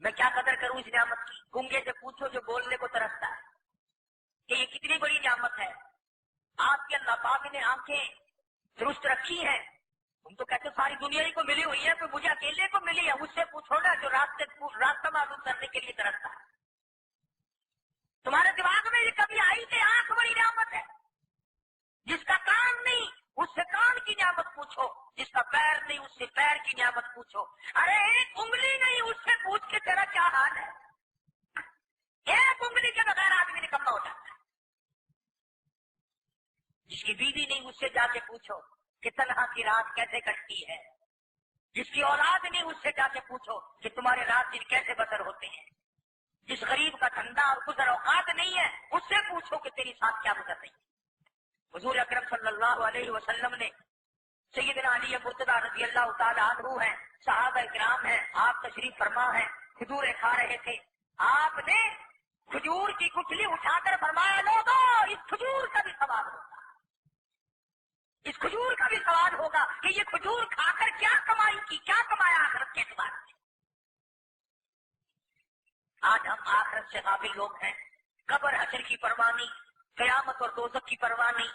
Speaker 3: میں کیا قدر کروں اس نعمت کی؟ گونگے سے پوچھو جو بولنے کو ترستا ہے کہ یہ کتنی بڑی نعمت ہے۔ آپ کے اللہ پاک نے آنکھیں درست رکھی ہیں، تم تو کہتے ساری دنیا ہی کو ملی ہوئی ہے، کوئی مجھے اکیلے کو ملی ہے، مجھ سے پوچھو نا جو راستہ معلوم کرنے کے لیے ترستا ہے۔ تمہارے دماغ میں یہ کبھی آئی کہ آنکھ بڑی نعمت ہے؟ جس کا کان نہیں اس سے کان کی نعمت پوچھو، جس کا پیر نہیں اس سے پیر کی نعمت پوچھو، ارے ایک انگلی نہیں اس سے پوچھ کے تیرا کیا حال ہے؟ ایک انگلی کے بغیر آدمی نکمہ ہو جاتا ہے۔ جس کی بیوی نہیں اس سے جا کے پوچھو کہ تنہا کی رات کیسے کٹتی ہے، جس کی اولاد نہیں اس سے جا کے پوچھو کہ تمہارے رات دن کیسے بسر ہوتے ہیں. جس غریب کا دھندا اور گزر اوقات نہیں ہے اس سے پوچھو کہ تیری ساتھ کیا گزر رہی ہے. حضور اکرم صلی اللہ علیہ وسلم نے سیدنا علی مرتضیٰ رضی اللہ تعالی عنہ ہیں، صحابہ کرام ہیں، آپ تشریف فرما ہیں، کھجوریں کھا رہے تھے. آپ نے کھجور کی گٹھلی اٹھا کر فرمایا لوگو اس کھجور کا بھی ثواب ہوگا، اس کھجور کا بھی ثواب ہوگا کہ یہ کھجور کھا کر کیا کمائی کی، کیا کمایا آخرت کے اعتبار سے. آج ہم آخرت سے غافل لوگ ہیں. قبر حشر کی پرواہ نہیں، قیامت اور دوزخ کی پرواہ نہیں،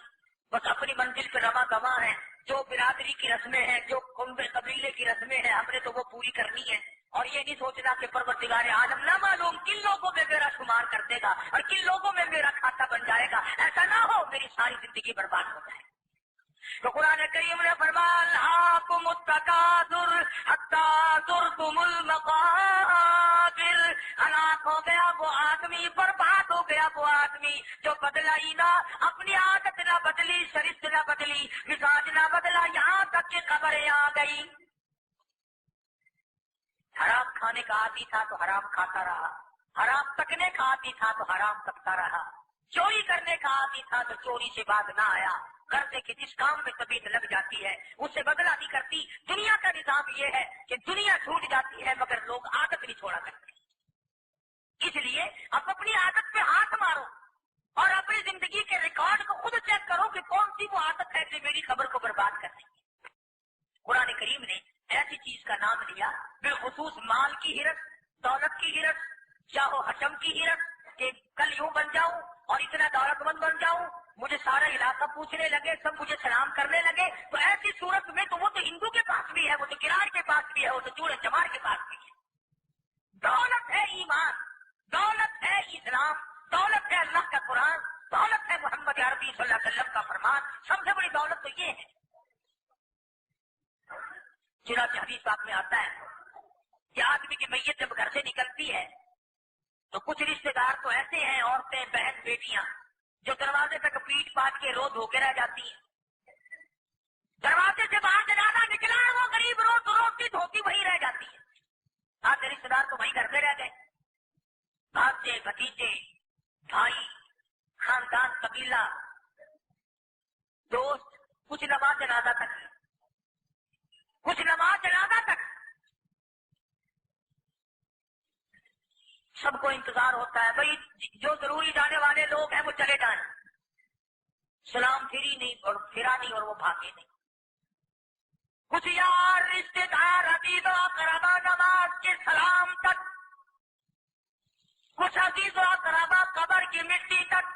Speaker 3: بس اپنی منزل پہ رواں گواں ہیں. جو برادری کی رسمیں ہیں، جو قبیلے کی رسمیں ہیں، ہم نے تو وہ پوری کرنی ہے. اور یہ نہیں سوچنا کہ پروردگار عالم نہ معلوم کن لوگوں میں میرا شمار کر دے گا اور کن لوگوں میں میرا کھاتا بن جائے گا. ایسا نہ ہو میری ساری زندگی برباد ہو جائے. تو قرآن کریم نے فرمایا الہاکم التکاثر حتی زرتم المقابر. ہلاک ہو گیا وہ آدمی، برباد ہو گیا وہ آدمی جو بدلا ہی نہ، اپنی عادت نہ بدلی، شریعت نہ بدلی، مزاج نہ بدلا، یہاں تک کہ قبریں آ گئی. حرام کھانے کا عادی تھا تو حرام کھاتا رہا، حرام تکنے کا عادی تھا تو حرام تکتا رہا، چوری کرنے کا عادی تھا تو چوری سے باز نہ آیا. قرضے کے جس کام میں طبیعت لگ جاتی ہے اس سے بدلہ نہیں کرتی. دنیا کا نظام یہ ہے کہ دنیا چھوٹ جاتی ہے مگر لوگ عادت نہیں چھوڑا کرتے. اس لیے اب اپنی عادت پہ ہاتھ مارو اور اپنی زندگی کے ریکارڈ کو خود چیک کرو کہ کون سی وہ عادت ہے جو میری خبر کو برباد کر رہی ہے. قرآن کریم نے ایسی چیز کا نام لیا بالخصوص مال کی ہرس، دولت کی ہرس، چاہو حشم کی ہرس کہ کل یوں بن جاؤں اور اتنا دولت مند بن جاؤں، مجھے سارا علاقہ پوچھنے لگے، سب مجھے سلام کرنے لگے. تو ایسی صورت میں تو وہ تو ہندو کے پاس بھی ہے، وہ تو کرار کے پاس بھی ہے، وہ تو چور چمار کے پاس بھی ہے. دولت ہے ایمان، دولت ہے اسلام، دولت ہے اللہ کا قرآن، دولت ہے محمد عربی صلی اللہ علیہ وسلم کا فرمان. سب سے بڑی دولت تو یہ ہے. چنانچہ حدیث پاک میں آتا ہے کہ آدمی کی میت جب گھر سے نکلتی ہے تو کچھ رشتے دار تو ایسے ہیں، عورتیں، بہن، بیٹیاں، جو دروازے تک پیٹ پاٹ کے رو دھو کے رہ جاتی ہیں. دروازے سے باہر جنازہ نکلا ہے، وہ غریب روتی دھوتی وہیں رہ جاتی ہے. آدھے رشتے دار تو وہیں گھر پہ رہ گئے، بھانجے، بھتیجے، بھائی، خاندان، قبیلہ، دوست، کچھ نماز جنازہ تک، کچھ نماز جنازہ تک. سب کو انتظار ہوتا ہے بھائی جو ضروری جانے والے لوگ ہیں وہ چلے جائیں. سلام پھری نہیں اور پھرا نہیں اور وہ بھاگے نہیں. کچھ یار رشتے دار عزیز و اقربا نماز کے سلام تک، کچھ عزیز و اقربا قبر کی مٹی تک،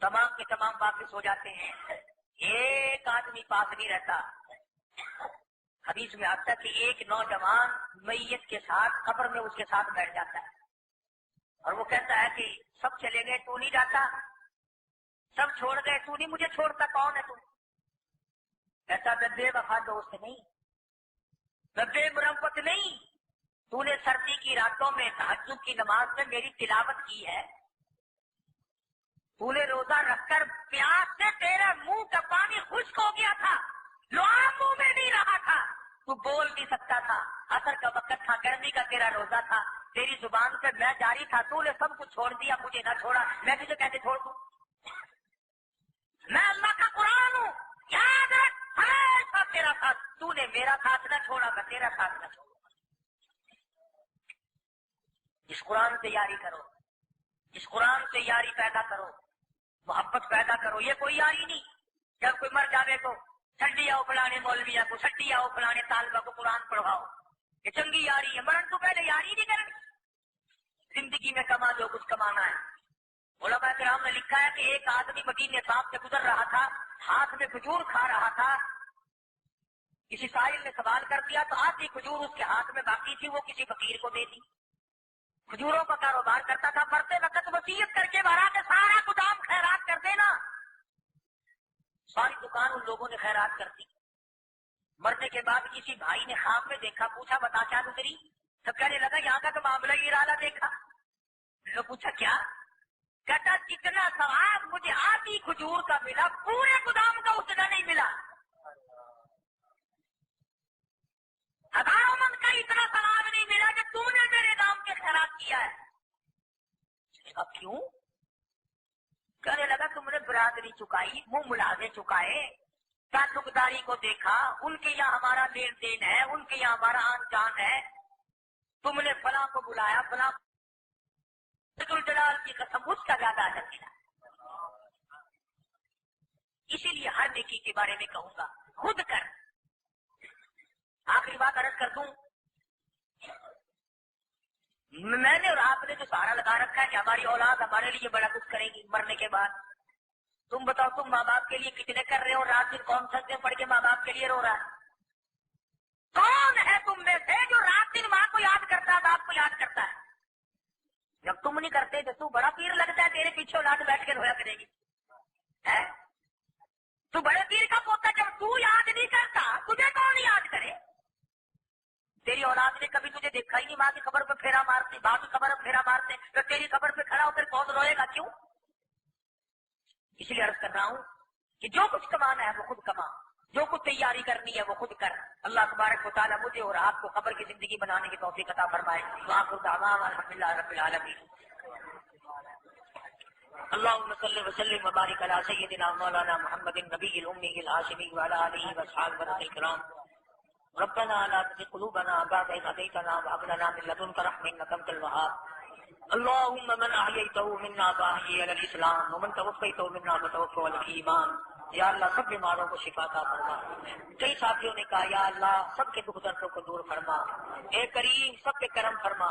Speaker 3: تمام کے تمام واپس ہو جاتے ہیں. ایک آدمی پاس نہیں رہتا. حدیث میں آتا ہے کہ ایک نوجوان میت کے ساتھ قبر میں اس کے ساتھ بیٹھ جاتا ہے اور وہ کہتا ہے کہ سب چلے گئے تو نہیں جاتا، سب چھوڑ گئے تو نہیں مجھے چھوڑتا، کون ہے تو؟ کہتا میں بے وفا دوست نہیں، میں بے مرمت نہیں، تو نے سردی کی راتوں میں تہجد کی نماز میں میری تلاوت کی ہے، تو نے روزہ رکھ کر پیاس سے تیرا منہ کا پانی خشک ہو گیا تھا، لعاب منہ میں نہیں رہا تھا، تو بول نہیں سکتا تھا، عصر کا وقت تھا، گرمی کا تیرا روزہ تھا، تیری زبان سے میں جاری تھا، تو نے سب کچھ چھوڑ دیا، مجھے نہ چھوڑا، میں تجھے کیسے چھوڑ دوں؟ میں اللہ کا قرآن ہوں، یاد رکھ ہمیشہ تیرا ساتھ، تو نے میرا ساتھ نہ چھوڑا، میں تیرا ساتھ نہ چھوڑا. اس قرآن سے یاری کرو، اس قرآن سے یاری پیدا کرو، محبت پیدا کرو. یہ کوئی یاری نہیں جب کوئی مر جاوے تو ٹھنڈی آؤ فلانے مولویا کو، ٹھنڈی آؤ فلانے طالبہ کو قرآن پڑھاؤ، یہ چنگی یاری ہے. مرن تو پہلے یاری نہیں کرنی، زندگی میں کما جو کچھ کمانا ہے. علماء کرام نے لکھا ہے کہ ایک آدمی مدینے صاحب سے گزر رہا تھا، ہاتھ میں کھجور کھا رہا تھا. کسی سائل نے سوال کر دیا تو آدھی کھجور اس کے ہاتھ میں باقی تھی، وہ کسی فقیر کو دے دی. کھجوروں کا کاروبار کرتا تھا، مرتے وقت وصیت کر کے بھرا کہ سارا گدام خیرات کر دینا. ساری دکان ان لوگوں نے خیرات کر دی. مرنے کے بعد کسی بھائی نے خواب میں دیکھا، پوچھا بتا کیا گزری؟ سب کہنے لگا یہاں کا تو معاملہ ہی نرالا دیکھا. نے پوچھا کیا؟ کہتا جتنا ثواب مجھے آدھی کھجور کا ملا، پورے گدام کا اتنا نہیں ملا. ہزاروں من کا اتنا ثواب نہیں ملا کہ تم نے میرے نام کے خیرات کیا ہے. اب کیوں؟ کہنے لگا تم نے برادری چکائی، منہ ملازے چکائے، تعلقداری کو دیکھا، ان کے یہاں ہمارا لین دین ہے، ان کے یہاں ہمارا آن جان ہے، تم نے فلاں کو بلایا، فلاں جلال کی قسم اس کا زیادہ اجر ملا. اسی لیے ہر نیکی کے بارے میں کہوں گا خود کر. آخری بات عرض کر دوں، میں نے اور آپ نے جو سہارا لگا رکھا ہے کہ ہماری اولاد ہمارے لیے بڑا کچھ کرے گی مرنے کے بعد. تم بتاؤ تم ماں باپ کے لیے کتنے کر رہے ہو؟ رات دن کون سجدے پڑھ کے ماں باپ کے لیے رو رہا ہے؟ کون ہے تم میں سے جو رات دن ماں کو یاد کرتا ہے، باپ کو یاد کرتا ہے؟ جب تم نہیں کرتے تو بڑا پیر لگتا ہے، تیرے پیچھے اولاد بیٹھ کے رویا کرے گی. تو بڑے پیر کا پوتا جب تو یاد نہیں کرتا تجھے کون یاد کرے؟ تیری اولاد نے کبھی تجھے دیکھا ہی نہیں، ماں کی قبر پہ پھیرا مارتے، باپ کی قبر پہ پھیرا مارتے، تو تیری قبر پہ کھڑا ہو کر کون روئے گا؟ کیوں؟ اس لیے عرض کر رہا ہوں کہ جو کچھ کمانا ہے وہ خود کما، جو کچھ تیاری کرنی ہے وہ خود کر. اللہ تبارک و تعالیٰ مجھے اور آپ کو قبر کی زندگی بنانے کی توفیق عطا فرمائے. وآخر دعوانا الحمدللہ رب العالمین. اللهم صل وسلم وبارك على سيدنا مولانا محمد النبي الأمي الهاشمي وعلى آله وأصحابه الكرام. ربنا لا تزغ قلوبنا بعد إذ هديتنا وهب لنا من لدنك رحمة إنك أنت الوهاب. اللهم من أحييته منا فأحيه على الإسلام ومن توفيته منا فتوفه على الإيمان. یا اللہ سب بیماروں کو شفا عطا فرما. کئی ساتھیوں نے کہا یا اللہ سب کے دکھ دردوں کو دور فرما، اے کریم سب پہ کرم فرما.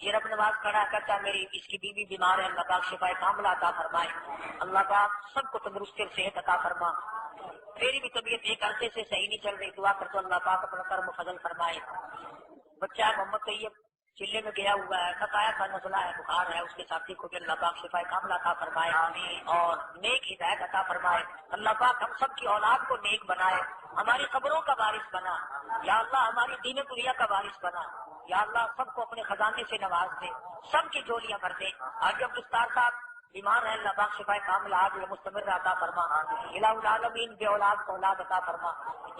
Speaker 3: یہ رب نواز کھڑا کرتا میری اس کی بیوی بیمار ہے، اللہ پاک شفا کاملہ عطا فرمائے. اللہ پاک سب کو تندرستی اور صحت عطا فرما. میری بھی طبیعت ایک عرصے سے صحیح نہیں چل رہی، دعا کر تو اللہ پاک اپنا کرم و فضل فرمائے. بچہ ہے محمد طیب چلے میں گیا ہوا ہے، تھکایا تھا، نزلہ ہے، بخار ہے، اس کے ساتھی کو بھی اللہ پاک شفا کاملہ عطا فرمائے اور نیک ہدایت عطا فرمائے. اللہ پاک ہم سب کی اولاد کو نیک بنائے، ہماری قبروں کا وارث بنا. یا اللہ ہماری دین دنیا کا وارث بنا. یا اللہ سب کو اپنے خزانے سے نواز دے، سب کی جولیاں بھر دے. آج جب دستار صاحب بیمار ہے، اللہ پاک شفا کاملہ عاجل مستمر عطا فرما. الہ العالمین بے اولاد کو اولاد عطا فرما.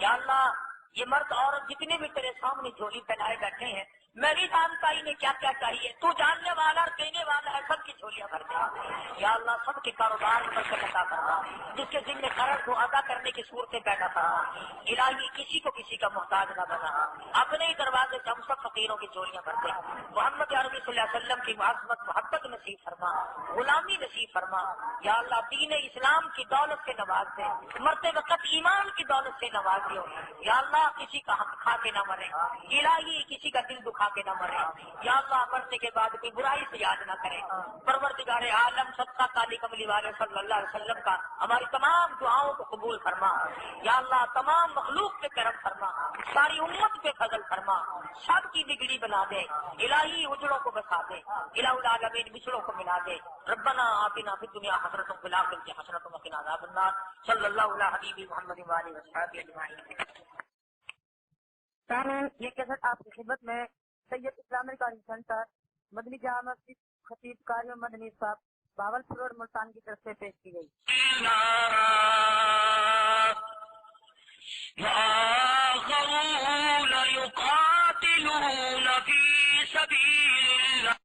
Speaker 3: یا اللہ یہ مرد عورت جتنے بھی تیرے سامنے جھولی پہنائے بیٹھے ہیں، میں نہیں جانتا انہیں کیا کیا چاہیے، تو جاننے والا اور دینے والا ہے، سب کی جھولیاں بھر دے. یا اللہ سب کے کاروبار میں برکت عطا فرما، جس کے ذمہ قرض کو ادا کرنے کی صورتیں پیدا فرما. الہی کسی کو کسی کا محتاج نہ بنا، اپنے ہی دروازے سے ہم سب فقیروں کی جھولیاں بھر دے. محمد عربی صلی اللہ علیہ وسلم کی معظمت محبت نصیب فرما، غلامی نصیب فرما. یا اللہ دین اسلام کی دولت سے نواز دے، مرتے وقت ایمان کی دولت سے نواز دو. یا اللہ کسی کا حق کھا کے نہ مرے، الہی کسی کا دل دکھا کے نہ مرے. یا اللہ مرنے کے بعد کوئی برائی سے یاد نہ کرے. پروردگار عالم صدقہ کالی کملی والے صلی اللہ علیہ وسلم کا ہماری تمام دعاؤں کو قبول فرما. یا اللہ تمام مخلوق پہ کرم فرما، ساری امت پہ فضل فرما، سب کی بگڑی بنا دے. الہی اجڑوں کو بسا دے، الہ العالمین بچڑوں کو ملا دے. ربنا آتنا فی الدنیا حسنۃ وفی الآخرۃ حسنۃ وقنا عذاب النار. صلی اللہ علی حبیب محمد وآلہ وصحبہ اجمعین. یہ کیسٹ آپ کی خدمت میں سید اسلام ریکارڈنگ سینٹر مدنی جامع مسجد خطیب قاری مدنی صاحب باولپور روڈ ملتان کی طرف سے پیش کی گئی. وآخرون يقاتلون في سبيل الله